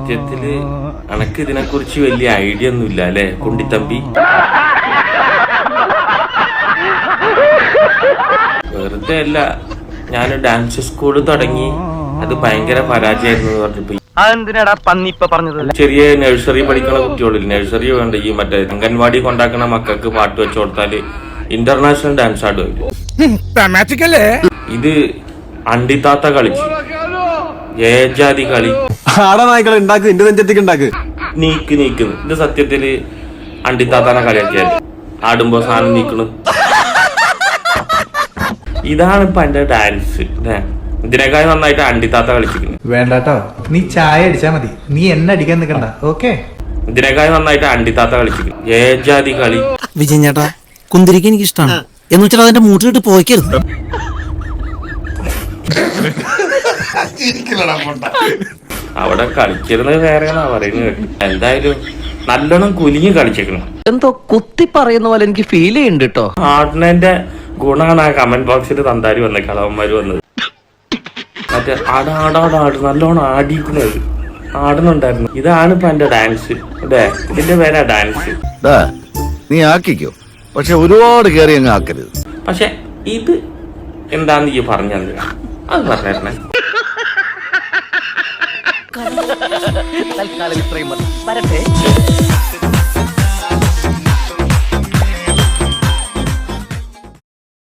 സത്യത്തില് അനക്ക് ഇതിനെ കുറിച്ച് വലിയ ഐഡിയ ഒന്നും ഇല്ല അല്ലെ കുണ്ടിത്തമ്പി? വെറുതെ അല്ല, ഞാൻ ഡാൻസ് സ്കൂള് തുടങ്ങി, അത് ഭയങ്കര പരാജയമായിരുന്നു പറഞ്ഞപ്പോ അതെന്തിനാടാ പന്നിപ്പ പറഞ്ഞത്? ചെറിയ നഴ്സറി പഠിക്കണ കുട്ടികളിൽ നഴ്സറി വേണ്ട ഈ മറ്റേ അംഗൻവാടി കൊണ്ടാക്കണ മക്കൾക്ക് പാട്ട് വെച്ച് കൊടുത്താല് ഇന്റർനാഷണൽ ഡാൻസ് ആടും. ഇത് അണ്ടിത്താത്ത കളിച്ച് ഏജാതി കളി നീക്കുന്നു. ഇത് സത്യത്തില് അണ്ടിത്താത്താനെ കളിയാക്കിയാല് ആടുമ്പോ സാധനം നീക്കണു. ഇതാണ് ഇപ്പൊ എന്റെ ഡാൻസ്. ഇതിനേക്കാൾ നന്നായിട്ട് അണ്ടിത്താത്ത കളിച്ചിരിക്കുന്നു. വേണ്ടാട്ടോ, നീ ചായ അടിച്ചാ മതി, നീ എന്നെ അടിക്കാൻ നിൽക്കണ്ട. ഓക്കെ, ഇതിനേക്കാൾ നന്നായിട്ട് അണ്ടിത്താത്ത കളിച്ചിരിക്കുന്നു. ഏജാതി കളി. വിജയൻ ചേട്ടാ, കുന്തിരിക്ക എനിക്ക് ഇഷ്ടമാണ് എന്ന് വെച്ചാൽ അതിന്റെ മൂട്ടിലിട്ട് പോയിക്കരുത്. അവിടെ കളിച്ചിരുന്നത് വേറെയാണോ പറയുന്നത് കേട്ടു. എന്തായാലും നല്ലോണം കുലുങ്ങി കളിച്ചേക്കണം. എന്തോ കുത്തി പറയുന്ന പോലെ എനിക്ക് ഫീൽ ചെയ്യുന്നുണ്ട് കേട്ടോ. ആടിനെ ഗുണമാണ് ആ കമന്റ് ബോക്സിൽ തന്താരി വന്ന കളവന്മാര് വന്നത്. മറ്റേ ആടാടാടാട് നല്ലോണം ആടിക്കുന്നത് ആടുന്നുണ്ടായിരുന്നു. ഇതാണ് ഇപ്പൊ എന്റെ ഡാൻസ്. അതെ, ഇതിന്റെ പേരാ ഡാൻസ്. നീ ആക്കിക്കോ, പക്ഷെ ഒരുപാട് കയറി അങ്ങ് ആക്കരുത്. പക്ഷെ ഇത് എന്താന്ന് ഈ പറഞ്ഞു തന്നില്ല, അത് പറഞ്ഞേ. തൽക്കാലം ഇത്രയും മതി. വരട്ടെ.